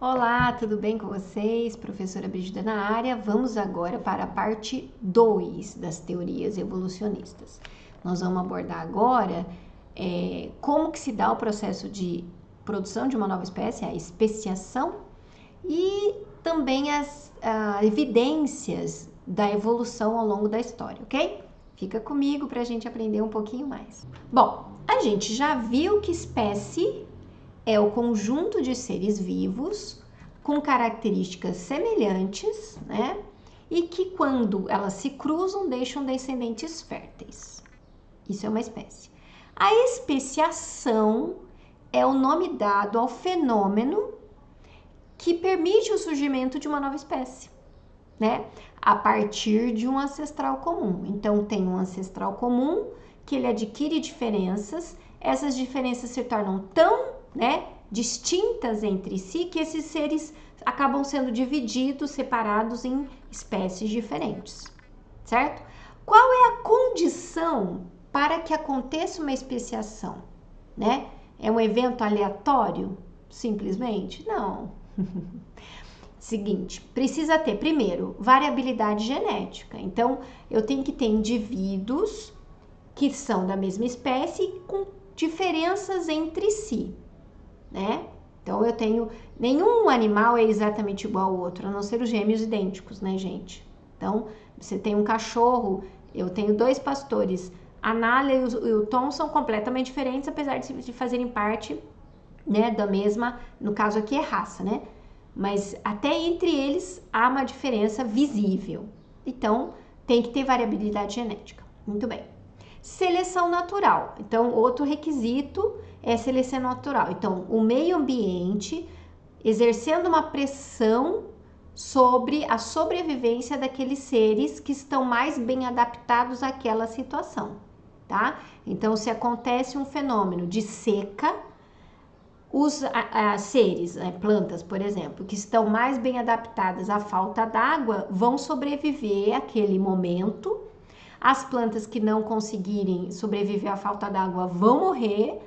Olá, tudo bem com vocês? Professora Brígida na área. Vamos agora para a parte 2 das teorias evolucionistas. Nós vamos abordar agora como que se dá o processo de produção de uma nova espécie, a especiação, e também as evidências da evolução ao longo da história, ok? Fica comigo para a gente aprender um pouquinho mais. Bom, a gente já viu que espécie é o conjunto de seres vivos com características semelhantes, né? E que quando elas se cruzam, deixam descendentes férteis. Isso é uma espécie. A especiação é o nome dado ao fenômeno que permite o surgimento de uma nova espécie, né? A partir de um ancestral comum. Então, tem um ancestral comum que ele adquire diferenças, essas diferenças se tornam tão, distintas entre si, que esses seres acabam sendo divididos, separados em espécies diferentes, certo? Qual é a condição para que aconteça uma especiação, né? É um evento aleatório, simplesmente? Não. Seguinte, precisa ter, primeiro, variabilidade genética. Então, eu tenho que ter indivíduos que são da mesma espécie com diferenças entre si, né? Então, eu tenho... Nenhum animal é exatamente igual ao outro, a não ser os gêmeos idênticos, né, gente? Então, você tem um cachorro, eu tenho 2 pastores. A Nália e o Tom são completamente diferentes, apesar de fazerem parte, né, da mesma... No caso aqui é raça, né? Mas até entre eles há uma diferença visível. Então, tem que ter variabilidade genética. Muito bem. Seleção natural. Então, outro requisito é seleção natural. Então, o meio ambiente exercendo uma pressão sobre a sobrevivência daqueles seres que estão mais bem adaptados àquela situação, tá? Então, se acontece um fenômeno de seca, os seres, plantas, por exemplo, que estão mais bem adaptadas à falta d'água, vão sobreviver àquele momento. As plantas que não conseguirem sobreviver à falta d'água vão morrer.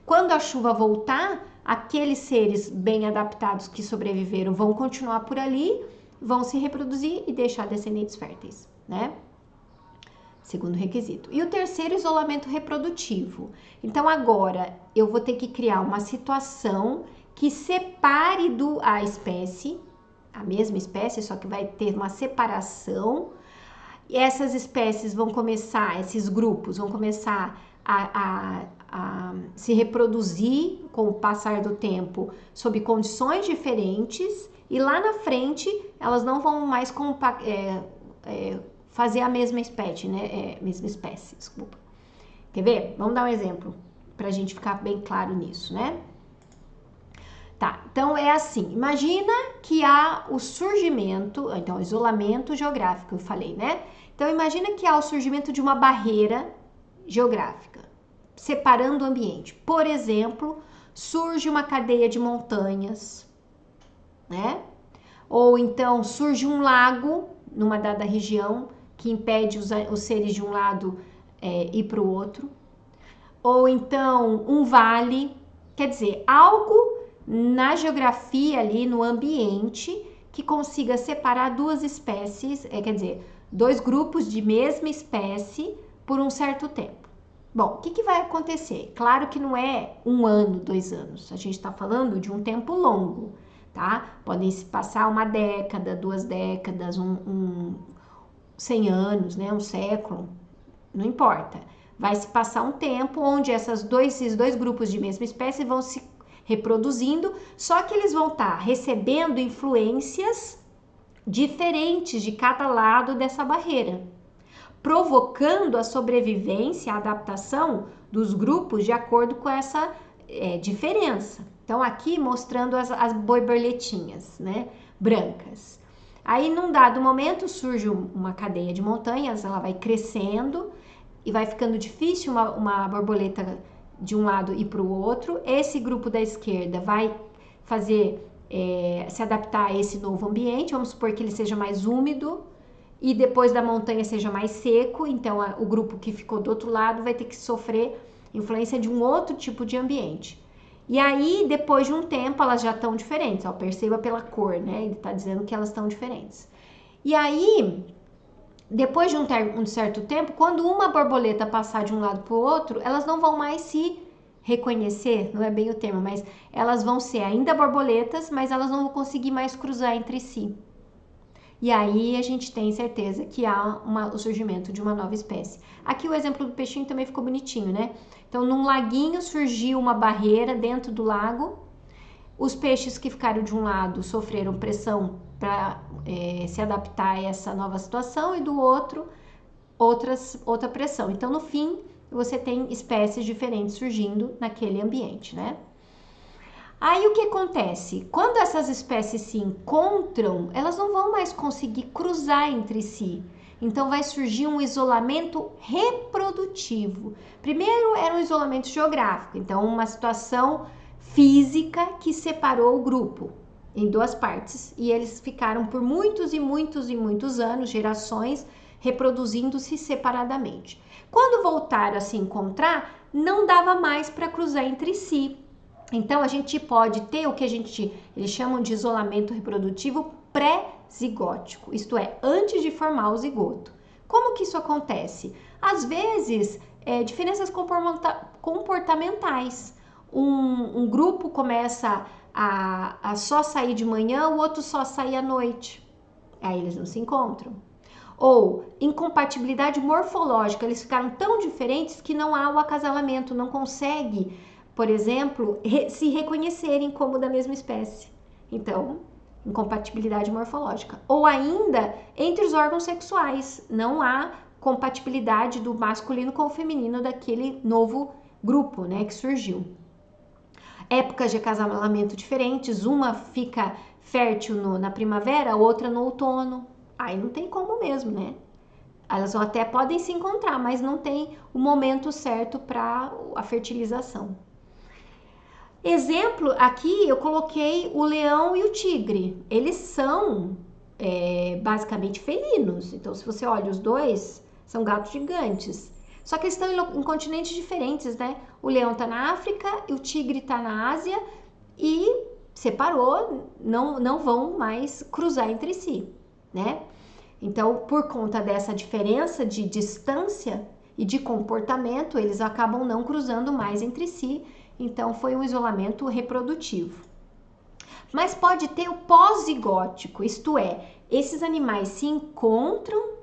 Quando a chuva voltar, aqueles seres bem adaptados que sobreviveram vão continuar por ali, vão se reproduzir e deixar descendentes férteis, né? Segundo requisito. E o terceiro, isolamento reprodutivo. Então, agora, eu vou ter que criar uma situação que separe a espécie, a mesma espécie, só que vai ter uma separação. E essas espécies vão começar, esses grupos vão começar a se reproduzir com o passar do tempo sob condições diferentes, e lá na frente elas não vão mais fazer a mesma espécie, né? Mesma espécie, desculpa. Quer ver? Vamos dar um exemplo pra gente ficar bem claro nisso, né? Tá, então é assim, imagina que há o surgimento, então isolamento geográfico, eu falei, né? Então imagina que há o surgimento de uma barreira geográfica, separando o ambiente. Por exemplo, surge uma cadeia de montanhas, né? Ou então surge um lago numa dada região que impede os seres de um lado ir para o outro. Ou então um vale, quer dizer, algo na geografia ali, no ambiente, que consiga separar duas espécies, quer dizer, 2 grupos de mesma espécie por um certo tempo. Bom, o que vai acontecer? Claro que não é 1 ano, 2 anos, a gente está falando de um tempo longo, tá? Podem se passar 1 década, 2 décadas, 100 anos, né? 1 século, não importa. Vai se passar um tempo onde esses dois grupos de mesma espécie vão se reproduzindo, só que eles vão estar recebendo influências diferentes de cada lado dessa barreira, provocando a sobrevivência, a adaptação dos grupos de acordo com essa diferença. Então, aqui mostrando as borboletinhas, né, brancas. Aí, num dado momento, surge uma cadeia de montanhas, ela vai crescendo e vai ficando difícil uma borboleta de um lado ir para o outro. Esse grupo da esquerda vai fazer se adaptar a esse novo ambiente, vamos supor que ele seja mais úmido e depois da montanha seja mais seco, então o grupo que ficou do outro lado vai ter que sofrer influência de um outro tipo de ambiente. E aí, depois de um tempo, elas já estão diferentes. Ó, perceba pela cor, né? Ele tá dizendo que elas estão diferentes. E aí, depois de um certo tempo, quando uma borboleta passar de um lado para o outro, elas não vão mais se reconhecer, não é bem o termo, mas elas vão ser ainda borboletas, mas elas não vão conseguir mais cruzar entre si. E aí a gente tem certeza que há o surgimento de uma nova espécie. Aqui o exemplo do peixinho também ficou bonitinho, né? Então, num laguinho surgiu uma barreira dentro do lago. Os peixes que ficaram de um lado sofreram pressão para se adaptar a essa nova situação e do outro outra pressão. Então, no fim, você tem espécies diferentes surgindo naquele ambiente, né? Aí o que acontece? Quando essas espécies se encontram, elas não vão mais conseguir cruzar entre si. Então vai surgir um isolamento reprodutivo. Primeiro era um isolamento geográfico, então uma situação física que separou o grupo em duas partes e eles ficaram por muitos e muitos e muitos anos, gerações, reproduzindo-se separadamente. Quando voltaram a se encontrar, não dava mais para cruzar entre si. Então a gente pode ter o que eles chamam de isolamento reprodutivo pré-zigótico, isto é, antes de formar o zigoto. Como que isso acontece? Às vezes, diferenças comportamentais. Um grupo começa a só sair de manhã, o outro só sair à noite. Aí eles não se encontram. Ou incompatibilidade morfológica, eles ficaram tão diferentes que não há o acasalamento, não consegue, por exemplo, se reconhecerem como da mesma espécie. Então, incompatibilidade morfológica. Ou ainda, entre os órgãos sexuais, não há compatibilidade do masculino com o feminino daquele novo grupo, né, que surgiu. Épocas de acasalamento diferentes, uma fica fértil na primavera, a outra no outono. Aí não tem como mesmo, né? Elas até podem se encontrar, mas não tem o momento certo para a fertilização. Exemplo, aqui eu coloquei o leão e o tigre. Eles são basicamente felinos. Então, se você olha os dois, são gatos gigantes. Só que eles estão em continentes diferentes, né? O leão tá na África e o tigre tá na Ásia e separou, não vão mais cruzar entre si, né? Então, por conta dessa diferença de distância e de comportamento, eles acabam não cruzando mais entre si. Então, foi um isolamento reprodutivo. Mas pode ter o pós-zigótico, isto é, esses animais se encontram,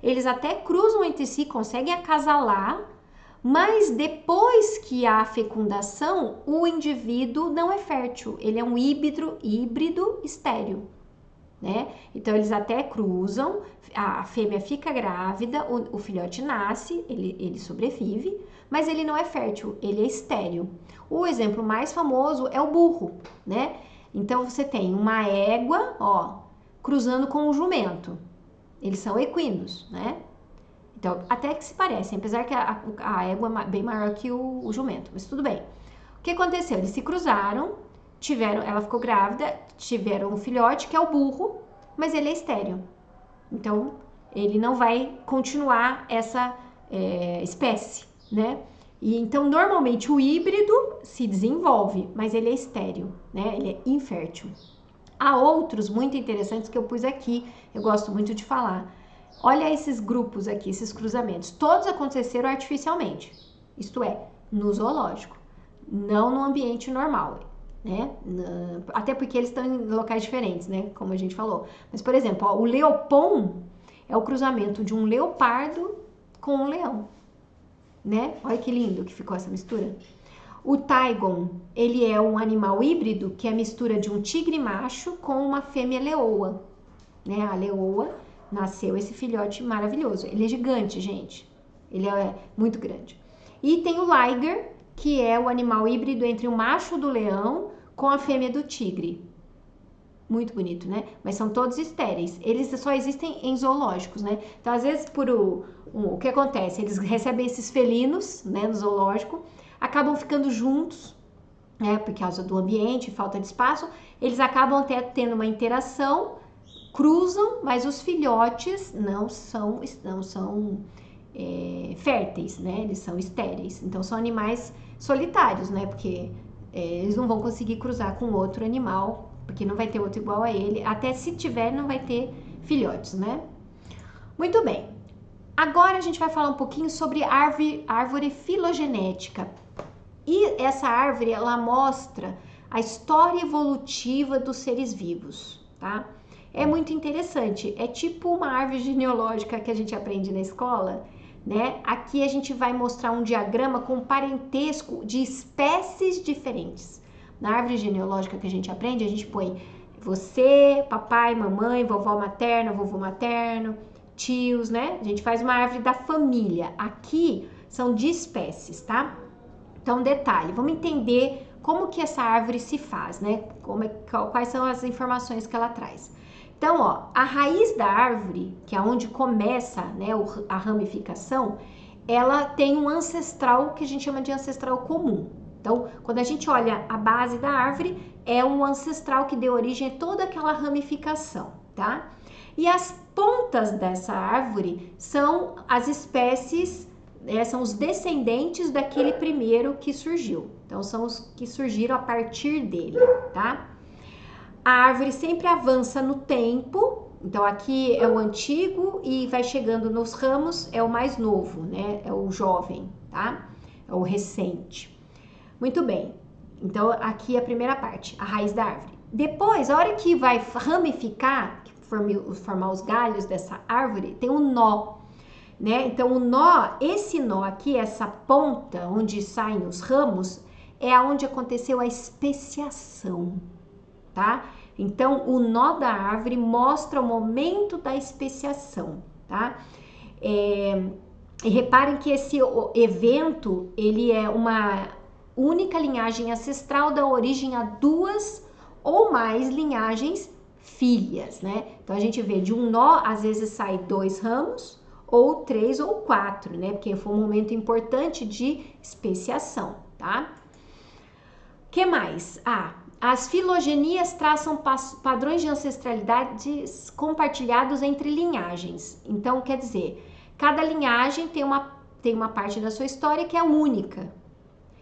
eles até cruzam entre si, conseguem acasalar, mas depois que há fecundação, o indivíduo não é fértil, ele é um híbrido estéril. Né? Então eles até cruzam, a fêmea fica grávida, o filhote nasce, ele sobrevive, mas ele não é fértil, ele é estéril. O exemplo mais famoso é o burro, né? Então você tem uma égua, ó, cruzando com um jumento. Eles são equinos, né? Então até que se parecem, apesar que a égua é bem maior que o jumento, mas tudo bem. O que aconteceu? Eles se cruzaram, ela ficou grávida, tiveram um filhote que é o burro, mas ele é estéril. Então, ele não vai continuar essa espécie, né? E então, normalmente, o híbrido se desenvolve, mas ele é estéril, né? Ele é infértil. Há outros muito interessantes que eu pus aqui, eu gosto muito de falar. Olha esses grupos aqui, esses cruzamentos. Todos aconteceram artificialmente, isto é, no zoológico, não no ambiente normal. Né? Até porque eles estão em locais diferentes, né? Como a gente falou. Mas, por exemplo, ó, o leopon é o cruzamento de um leopardo com um leão, né? Olha que lindo que ficou essa mistura. O taigon, ele é um animal híbrido que é a mistura de um tigre macho com uma fêmea leoa, né? A leoa nasceu esse filhote maravilhoso. Ele é gigante, gente. Ele é muito grande. E tem o liger, que é o animal híbrido entre o macho do leão com a fêmea do tigre. Muito bonito, né? Mas são todos estéreis. Eles só existem em zoológicos, né? Então, às vezes, o que acontece? Eles recebem esses felinos, né, no zoológico, acabam ficando juntos, né, por causa do ambiente, falta de espaço. Eles acabam até tendo uma interação, cruzam, mas os filhotes não são férteis, né? Eles são estéreis. Então, são animais solitários, né? Porque eles não vão conseguir cruzar com outro animal, porque não vai ter outro igual a ele. Até se tiver, não vai ter filhotes, né? Muito bem. Agora a gente vai falar um pouquinho sobre árvore filogenética. E essa árvore, ela mostra a história evolutiva dos seres vivos, tá? É muito interessante. É tipo uma árvore genealógica que a gente aprende na escola, né? Aqui a gente vai mostrar um diagrama com parentesco de espécies diferentes. Na árvore genealógica que a gente aprende, a gente põe você, papai, mamãe, vovó materna, vovô materno, tios, né? A gente faz uma árvore da família. Aqui são de espécies, tá? Então, detalhe, vamos entender como que essa árvore se faz, né? Quais são as informações que ela traz. Então, ó, a raiz da árvore, que é onde começa, né, a ramificação, ela tem um ancestral que a gente chama de ancestral comum. Então, quando a gente olha a base da árvore, é um ancestral que deu origem a toda aquela ramificação, tá? E as pontas dessa árvore são as espécies, são os descendentes daquele primeiro que surgiu. Então, são os que surgiram a partir dele, tá? A árvore sempre avança no tempo. Então, aqui é o antigo e vai chegando nos ramos, é o mais novo, né? É o jovem, tá? É o recente. Muito bem. Então, aqui é a primeira parte, a raiz da árvore. Depois, a hora que vai ramificar, formar os galhos dessa árvore, tem um nó, né? Então, o nó, esse nó aqui, essa ponta onde saem os ramos, é onde aconteceu a especiação, tá? Então, o nó da árvore mostra o momento da especiação, tá? E reparem que esse evento, ele é uma única linhagem ancestral, dá origem a duas ou mais linhagens filhas, né? Então, a gente vê de um nó, às vezes sai 2 ramos, ou 3 ou 4, né? Porque foi um momento importante de especiação, tá? O que mais? As filogenias traçam padrões de ancestralidades compartilhados entre linhagens. Então, quer dizer, cada linhagem tem uma parte da sua história que é única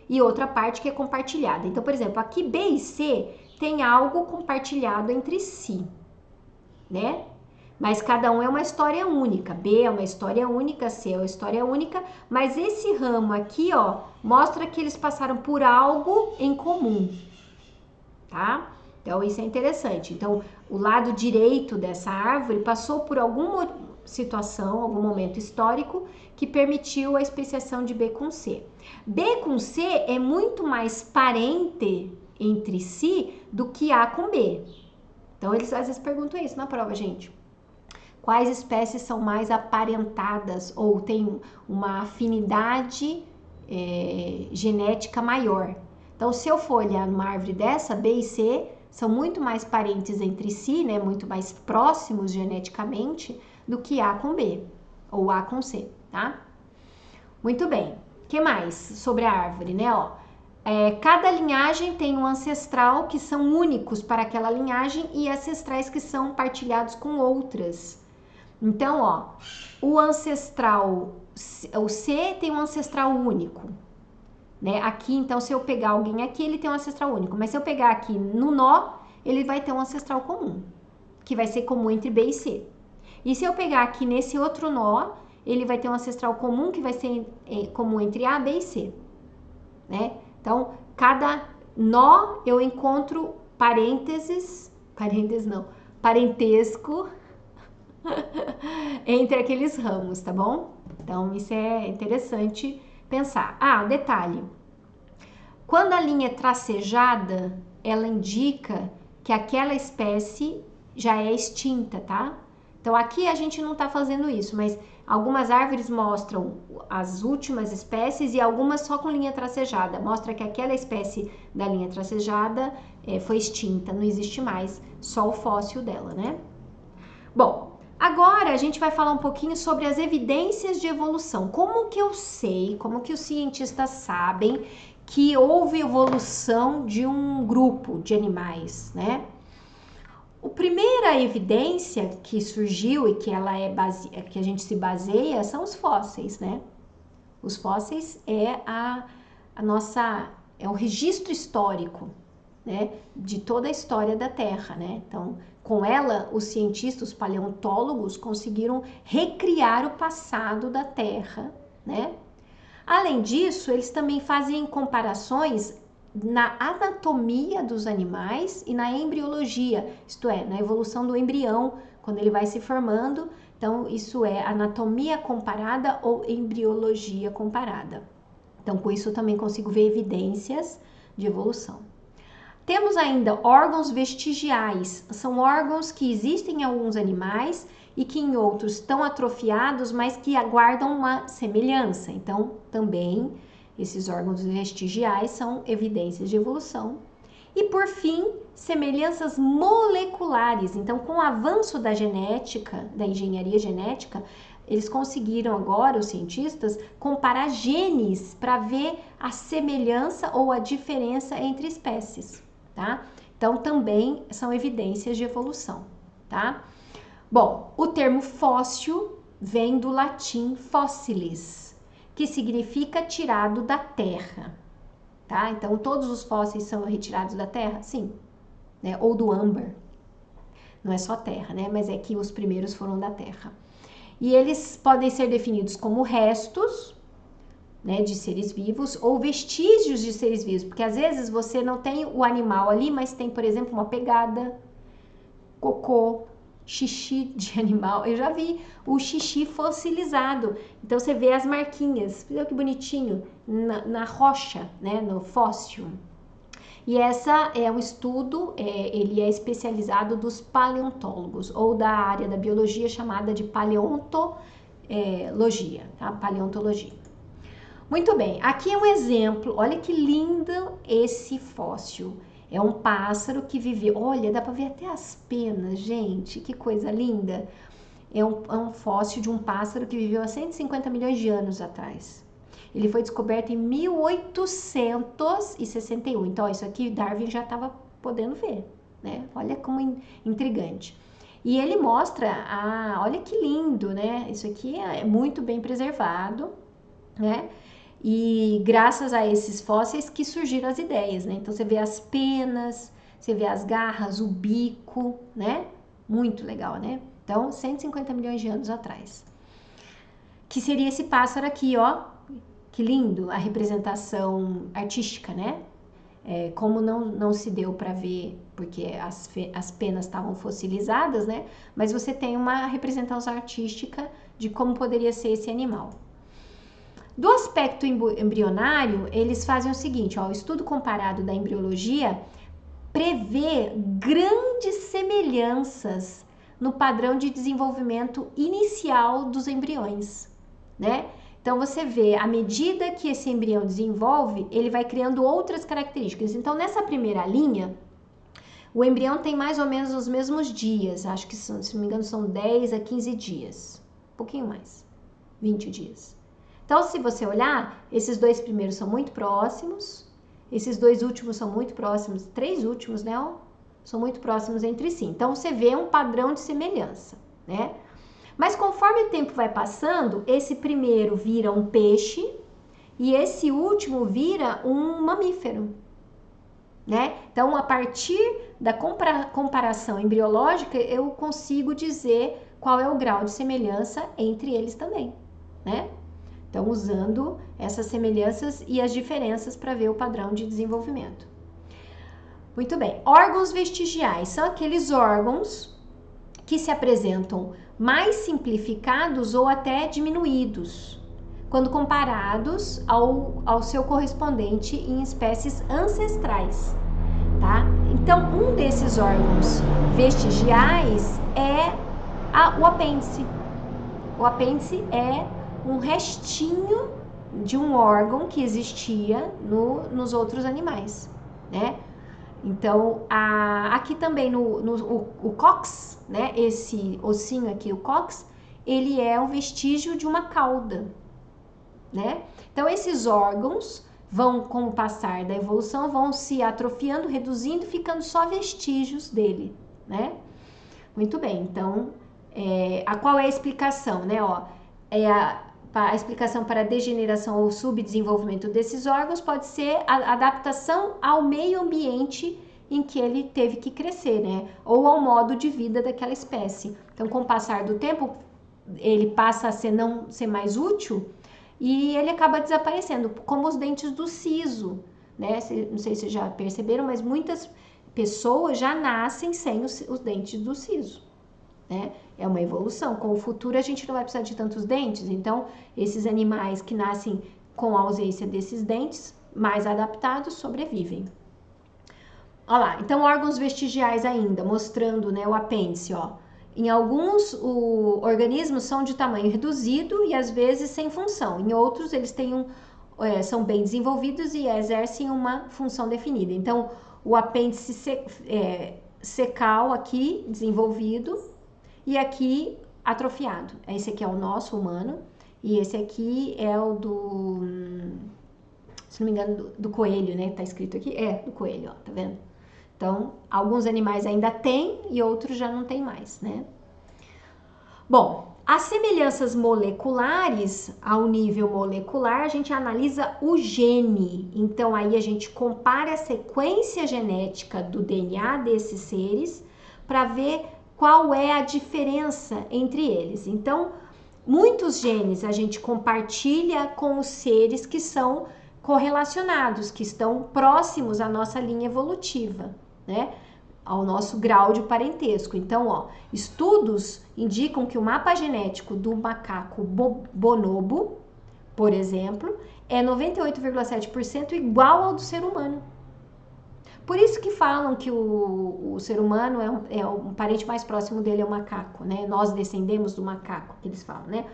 e outra parte que é compartilhada. Então, por exemplo, aqui B e C tem algo compartilhado entre si, né? Mas cada um é uma história única. B é uma história única, C é uma história única, mas esse ramo aqui, ó, mostra que eles passaram por algo em comum, tá? Então, isso é interessante. Então, o lado direito dessa árvore passou por alguma situação, algum momento histórico que permitiu a especiação de B com C. B com C é muito mais parente entre si do que A com B. Então, eles às vezes perguntam isso na prova, gente. Quais espécies são mais aparentadas ou têm uma afinidade genética maior? Então, se eu for olhar numa árvore dessa, B e C são muito mais parentes entre si, né? Muito mais próximos geneticamente do que A com B ou A com C, tá? Muito bem. O que mais sobre a árvore, né? Ó, cada linhagem tem um ancestral que são únicos para aquela linhagem e ancestrais que são partilhados com outras. Então, ó, o ancestral, o C tem um ancestral único, né? Aqui, então, se eu pegar alguém aqui, ele tem um ancestral único. Mas se eu pegar aqui no nó, ele vai ter um ancestral comum, que vai ser comum entre B e C. E se eu pegar aqui nesse outro nó, ele vai ter um ancestral comum, que vai ser comum entre A, B e C, né? Então, cada nó eu encontro parentesco entre aqueles ramos, tá bom? Então, isso é interessante pensar. Detalhe. Quando a linha é tracejada, ela indica que aquela espécie já é extinta, tá? Então, aqui a gente não tá fazendo isso, mas algumas árvores mostram as últimas espécies e algumas só com linha tracejada. Mostra que aquela espécie da linha tracejada foi extinta, não existe mais, só o fóssil dela, né? Bom, agora a gente vai falar um pouquinho sobre as evidências de evolução. Como que eu sei, como que os cientistas sabem que houve evolução de um grupo de animais, né? A primeira evidência que surgiu e que ela que a gente se baseia são os fósseis, né? Os fósseis é a nossa é um registro histórico, né, de toda a história da Terra, né? Então, com ela, os cientistas, os paleontólogos conseguiram recriar o passado da Terra, né? Além disso, eles também fazem comparações na anatomia dos animais e na embriologia, isto é, na evolução do embrião, quando ele vai se formando. Então, isso é anatomia comparada ou embriologia comparada. Então, com isso eu também consigo ver evidências de evolução. Temos ainda órgãos vestigiais, são órgãos que existem em alguns animais e que em outros estão atrofiados, mas que aguardam uma semelhança. Então, também esses órgãos vestigiais são evidências de evolução. E por fim, semelhanças moleculares. Então, com o avanço da genética, da engenharia genética, eles conseguiram agora, os cientistas, comparar genes para ver a semelhança ou a diferença entre espécies, tá? Então, também são evidências de evolução, tá? Bom, o termo fóssil vem do latim fossilis, que significa tirado da terra, tá? Então, todos os fósseis são retirados da terra? Sim, né? Ou do âmbar. Não é só terra, né? Mas é que os primeiros foram da terra. E eles podem ser definidos como restos, né, de seres vivos ou vestígios de seres vivos, porque às vezes você não tem o animal ali, mas tem, por exemplo, uma pegada, cocô, xixi de animal. Eu já vi o xixi fossilizado. Então você vê as marquinhas, olha que bonitinho, na rocha, né, no fóssil. E essa é um estudo, ele é especializado dos paleontólogos, ou da área da biologia chamada de paleontologia, tá? Paleontologia. Muito bem, aqui é um exemplo, olha que lindo esse fóssil. É um pássaro que viveu, olha, dá para ver até as penas, gente, que coisa linda. É um fóssil de um pássaro que viveu há 150 milhões de anos atrás. Ele foi descoberto em 1861. Então, isso aqui Darwin já estava podendo ver, né? Olha como intrigante. E ele mostra, olha que lindo, né? Isso aqui é muito bem preservado, né? E graças a esses fósseis que surgiram as ideias, né? Então, você vê as penas, você vê as garras, o bico, né? Muito legal, né? Então, 150 milhões de anos atrás. Que seria esse pássaro aqui, ó. Que lindo a representação artística, né? Como não se deu para ver, porque as penas estavam fossilizadas, né? Mas você tem uma representação artística de como poderia ser esse animal. Do aspecto embrionário, eles fazem o seguinte, ó, o estudo comparado da embriologia prevê grandes semelhanças no padrão de desenvolvimento inicial dos embriões, né? Então, você vê, à medida que esse embrião desenvolve, ele vai criando outras características. Então, nessa primeira linha, o embrião tem mais ou menos os mesmos dias. Acho que, se não me engano, são 10 a 15 dias. Um pouquinho mais. 20 dias. Então, se você olhar, esses dois primeiros são muito próximos. Esses dois últimos são muito próximos. 3 últimos, né? São muito próximos entre si. Então, você vê um padrão de semelhança, né? Mas conforme o tempo vai passando, esse primeiro vira um peixe e esse último vira um mamífero, né? Então, a partir da comparação embriológica, eu consigo dizer qual é o grau de semelhança entre eles também, né? Então, usando essas semelhanças e as diferenças para ver o padrão de desenvolvimento. Muito bem, órgãos vestigiais são aqueles órgãos que se apresentam mais simplificados ou até diminuídos, quando comparados ao seu correspondente em espécies ancestrais, tá? Então, um desses órgãos vestigiais é o apêndice. O apêndice é um restinho de um órgão que existia nos outros animais, né? Então, aqui também o cóccix, né? Esse ossinho aqui, o cóccix, ele é um vestígio de uma cauda, né? Então, esses órgãos vão, com o passar da evolução, vão se atrofiando, reduzindo, ficando só vestígios dele, né? Muito bem, então, qual é a explicação, né? Ó, a explicação para a degeneração ou subdesenvolvimento desses órgãos pode ser a adaptação ao meio ambiente em que ele teve que crescer, né? Ou ao modo de vida daquela espécie. Então, com o passar do tempo, ele passa a não ser mais útil e ele acaba desaparecendo, como os dentes do siso, né? Não sei se vocês já perceberam, mas muitas pessoas já nascem sem os dentes do siso, né? É uma evolução. Com o futuro a gente não vai precisar de tantos dentes, então esses animais que nascem com a ausência desses dentes, mais adaptados, sobrevivem. Olha lá, então órgãos vestigiais ainda, mostrando, né, o apêndice, ó. Em alguns organismos são de tamanho reduzido e às vezes sem função. Em outros eles têm são bem desenvolvidos e exercem uma função definida. Então o apêndice secal aqui desenvolvido e aqui atrofiado. Esse aqui é o nosso humano e esse aqui é o do, se não me engano, do coelho, né? Tá escrito aqui, do coelho, ó, tá vendo? Então, alguns animais ainda têm e outros já não tem mais, né? Bom, as semelhanças moleculares, ao nível molecular, a gente analisa o gene. Então, aí a gente compara a sequência genética do DNA desses seres para ver qual é a diferença entre eles. Então, muitos genes a gente compartilha com os seres que são correlacionados, que estão próximos à nossa linha evolutiva, né? Ao nosso grau de parentesco. Então, ó, estudos indicam que o mapa genético do macaco bonobo, por exemplo, é 98,7% igual ao do ser humano. Por isso que falam que o ser humano um parente mais próximo dele é o macaco, né? Nós descendemos do macaco, que eles falam, né?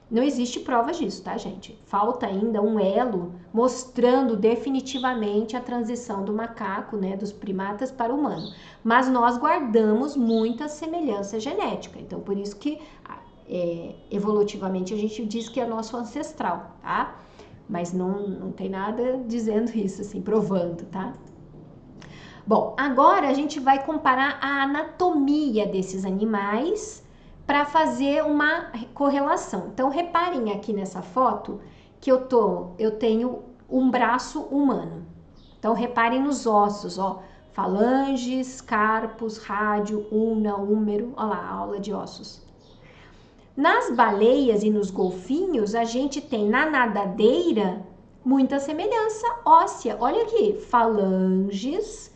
Não existe prova disso, tá, gente? Falta ainda um elo mostrando definitivamente a transição do macaco, né, dos primatas para o humano. Mas nós guardamos muita semelhança genética. Então, por isso que evolutivamente a gente diz que é nosso ancestral, tá? Mas não tem nada dizendo isso, assim, provando, tá? Bom, agora a gente vai comparar a anatomia desses animais para fazer uma correlação. Então, reparem aqui nessa foto que eu tenho um braço humano. Então, reparem nos ossos, ó, falanges, carpos, rádio, ulna, húmero, ó lá, a aula de ossos. Nas baleias e nos golfinhos, a gente tem na nadadeira muita semelhança óssea. Olha aqui, falanges,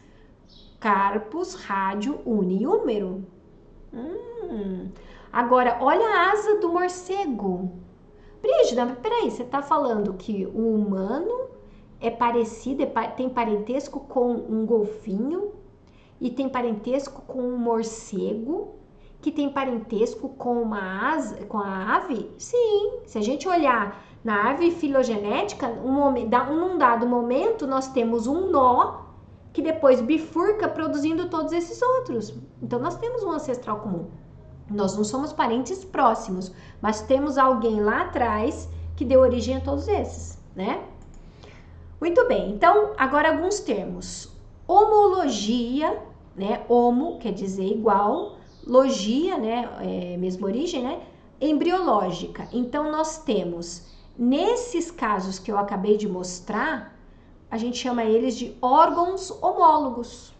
carpos, rádio, ulna e húmero. Agora, olha a asa do morcego. Brígida, mas peraí, você tá falando que o humano é parecido, tem parentesco com um golfinho e tem parentesco com um morcego, que tem parentesco com com a ave? Sim, se a gente olhar na árvore filogenética, num dado momento nós temos um nó que depois bifurca produzindo todos esses outros. Então nós temos um ancestral comum. Nós não somos parentes próximos, mas temos alguém lá atrás que deu origem a todos esses, né? Muito bem, então agora alguns termos. Homologia, né? Homo quer dizer igual, logia, né? Mesma origem, né? Embriológica. Então nós temos, nesses casos que eu acabei de mostrar, a gente chama eles de órgãos homólogos.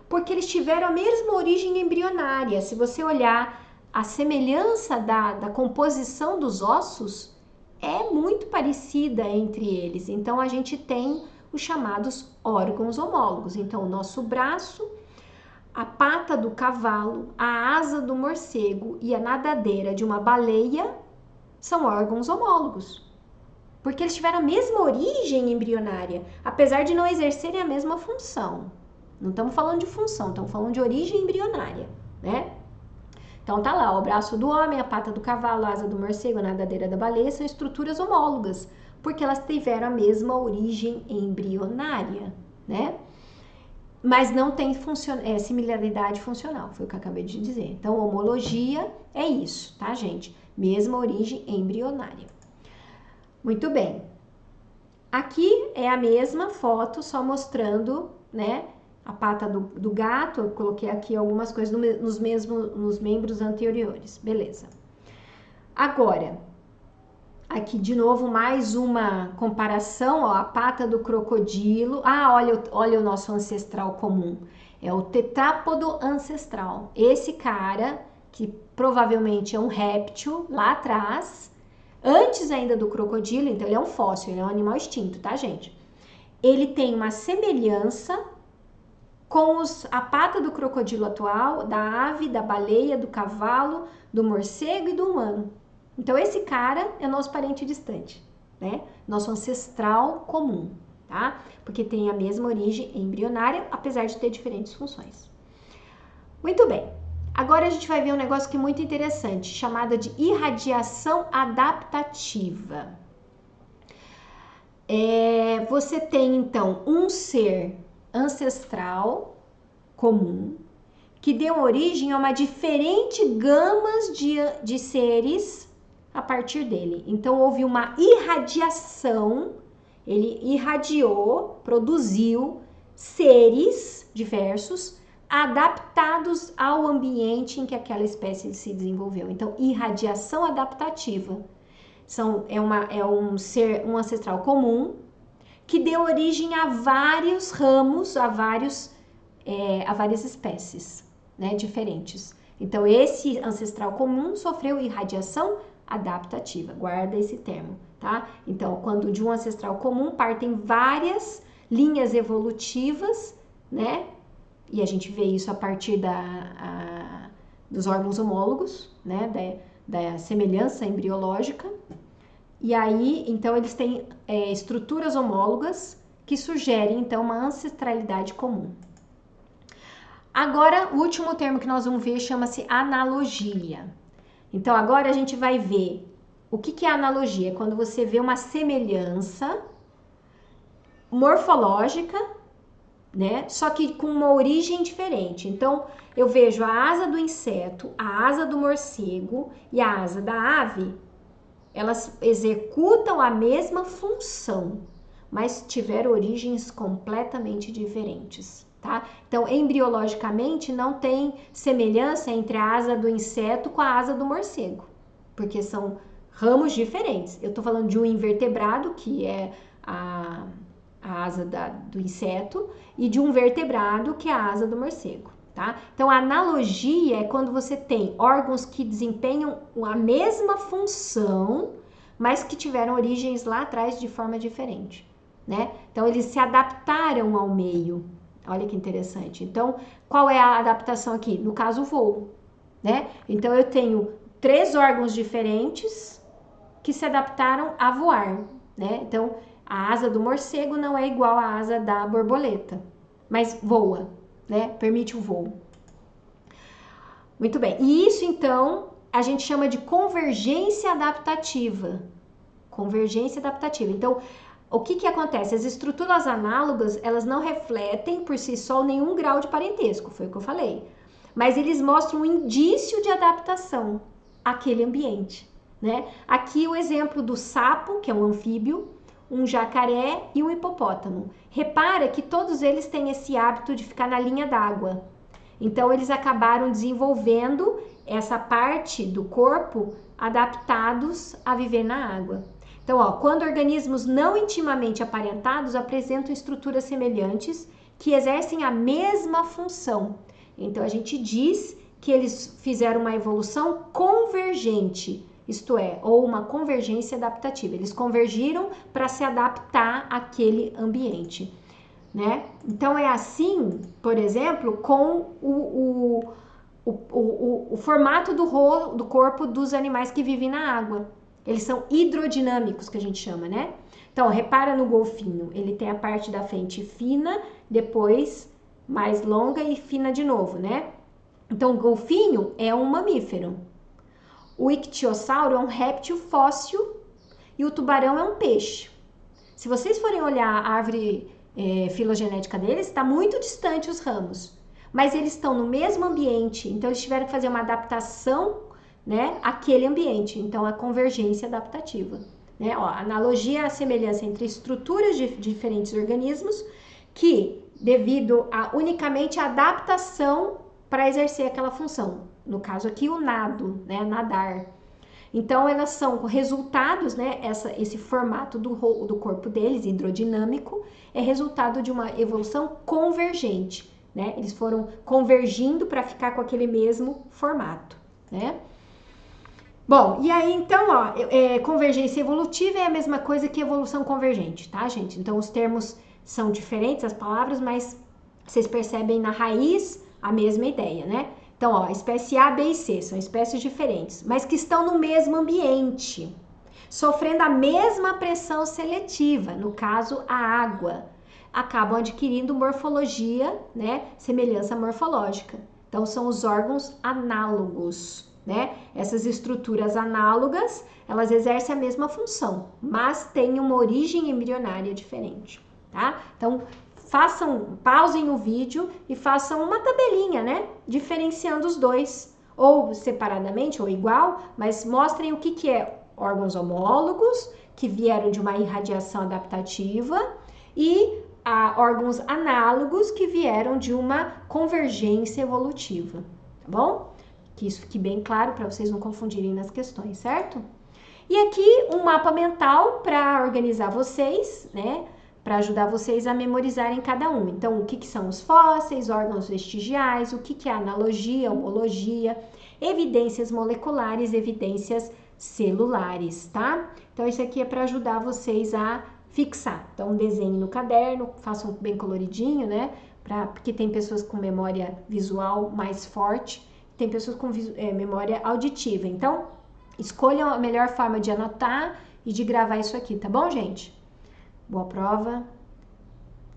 Porque eles tiveram a mesma origem embrionária. Se você olhar a semelhança da composição dos ossos, é muito parecida entre eles. Então, a gente tem os chamados órgãos homólogos. Então, o nosso braço, a pata do cavalo, a asa do morcego e a nadadeira de uma baleia são órgãos homólogos. Porque eles tiveram a mesma origem embrionária, apesar de não exercerem a mesma função. Não estamos falando de função, estamos falando de origem embrionária, né? Então tá lá, o braço do homem, a pata do cavalo, a asa do morcego, a nadadeira da baleia são estruturas homólogas, porque elas tiveram a mesma origem embrionária, né? Mas não tem similaridade funcional, foi o que eu acabei de dizer. Então, homologia é isso, tá, gente? Mesma origem embrionária. Muito bem. Aqui é a mesma foto, só mostrando, né? A pata do gato, eu coloquei aqui algumas coisas nos membros anteriores, beleza. Agora, Aqui de novo mais uma comparação, ó, a pata do crocodilo. Ah, olha o nosso ancestral comum. É o tetrápodo ancestral. Esse cara, que provavelmente é um réptil lá atrás, antes ainda do crocodilo, então ele é um fóssil, ele é um animal extinto, tá, gente? Ele tem uma semelhança com a pata do crocodilo atual, da ave, da baleia, do cavalo, do morcego e do humano. Então, esse cara é nosso parente distante, né? Nosso ancestral comum, tá? Porque tem a mesma origem embrionária, apesar de ter diferentes funções. Muito bem. Agora a gente vai ver um negócio que é muito interessante, chamada de irradiação adaptativa. Você tem, então, um ser ancestral comum que deu origem a uma diferente gama de seres a partir dele. Então, houve uma irradiação, ele irradiou, produziu seres diversos adaptados ao ambiente em que aquela espécie se desenvolveu. Então, irradiação adaptativa é um ancestral comum que deu origem a vários ramos, a várias espécies, né, diferentes. Então, esse ancestral comum sofreu irradiação adaptativa. Guarda esse termo, tá? Então, quando de um ancestral comum partem várias linhas evolutivas, né? E a gente vê isso a partir dos órgãos homólogos, né? Da semelhança embriológica. E aí, então, eles têm estruturas homólogas que sugerem, então, uma ancestralidade comum. Agora, o último termo que nós vamos ver chama-se analogia. Então, agora a gente vai ver o que é analogia. É quando você vê uma semelhança morfológica, né? Só que com uma origem diferente. Então, eu vejo a asa do inseto, a asa do morcego e a asa da ave, elas executam a mesma função, mas tiveram origens completamente diferentes. Tá? Então, embriologicamente, não tem semelhança entre a asa do inseto com a asa do morcego, porque são ramos diferentes. Eu estou falando de um invertebrado, que é a asa do inseto, e de um vertebrado, que é a asa do morcego. Tá? Então, a analogia é quando você tem órgãos que desempenham a mesma função, mas que tiveram origens lá atrás de forma diferente. Né? Então, eles se adaptaram ao meio. Olha que interessante. Então, qual é a adaptação aqui? No caso, o voo, né? Então, eu tenho 3 órgãos diferentes que se adaptaram a voar, né? Então, a asa do morcego não é igual à asa da borboleta, mas voa, né? Permite o voo. Muito bem. E isso, então, a gente chama de convergência adaptativa. Convergência adaptativa. Então, o que acontece? As estruturas análogas, elas não refletem por si só nenhum grau de parentesco, foi o que eu falei. Mas eles mostram um indício de adaptação àquele ambiente, né? Aqui o exemplo do sapo, que é um anfíbio, um jacaré e um hipopótamo. Repara que todos eles têm esse hábito de ficar na linha d'água. Então, eles acabaram desenvolvendo essa parte do corpo adaptados a viver na água. Então, ó, quando organismos não intimamente aparentados apresentam estruturas semelhantes que exercem a mesma função. Então, a gente diz que eles fizeram uma evolução convergente, isto é, ou uma convergência adaptativa. Eles convergiram para se adaptar àquele ambiente, né? Então, é assim, por exemplo, com o formato do corpo dos animais que vivem na água. Eles são hidrodinâmicos, que a gente chama, né? Então, repara no golfinho. Ele tem a parte da frente fina, depois mais longa e fina de novo, né? Então, o golfinho é um mamífero. O ictiossauro é um réptil fóssil e o tubarão é um peixe. Se vocês forem olhar a árvore filogenética deles, está muito distante os ramos. Mas eles estão no mesmo ambiente, então eles tiveram que fazer uma adaptação, né, aquele ambiente, então a convergência adaptativa, né? Ó, analogia à semelhança entre estruturas de diferentes organismos que, devido a unicamente a adaptação para exercer aquela função, no caso aqui o nado, né, nadar. Então, elas são resultados, né? Esse formato do corpo deles, hidrodinâmico, é resultado de uma evolução convergente, né? Eles foram convergindo para ficar com aquele mesmo formato, né? Bom, e aí então, ó, convergência evolutiva é a mesma coisa que evolução convergente, tá, gente? Então, os termos são diferentes, as palavras, mas vocês percebem na raiz a mesma ideia, né? Então, ó, espécie A, B e C são espécies diferentes, mas que estão no mesmo ambiente, sofrendo a mesma pressão seletiva, no caso, a água. Acabam adquirindo morfologia, né? Semelhança morfológica. Então, são os órgãos análogos, né? Essas estruturas análogas, elas exercem a mesma função, mas têm uma origem embrionária diferente, tá? Então, pausem o vídeo e façam uma tabelinha, né? Diferenciando os dois, ou separadamente ou igual, mas mostrem o que é órgãos homólogos, que vieram de uma irradiação adaptativa, e órgãos análogos, que vieram de uma convergência evolutiva, tá bom? Que isso fique bem claro para vocês não confundirem nas questões, certo? E aqui um mapa mental para organizar vocês, né? Para ajudar vocês a memorizarem cada um. Então, o que são os fósseis, órgãos vestigiais, o que é analogia, homologia, evidências moleculares, evidências celulares, tá? Então, isso aqui é para ajudar vocês a fixar. Então, desenhe no caderno, façam bem coloridinho, né? Porque tem pessoas com memória visual mais forte, tem pessoas com memória auditiva. Então, escolham a melhor forma de anotar e de gravar isso aqui, tá bom, gente? Boa prova.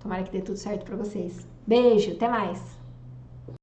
Tomara que dê tudo certo para vocês. Beijo, até mais!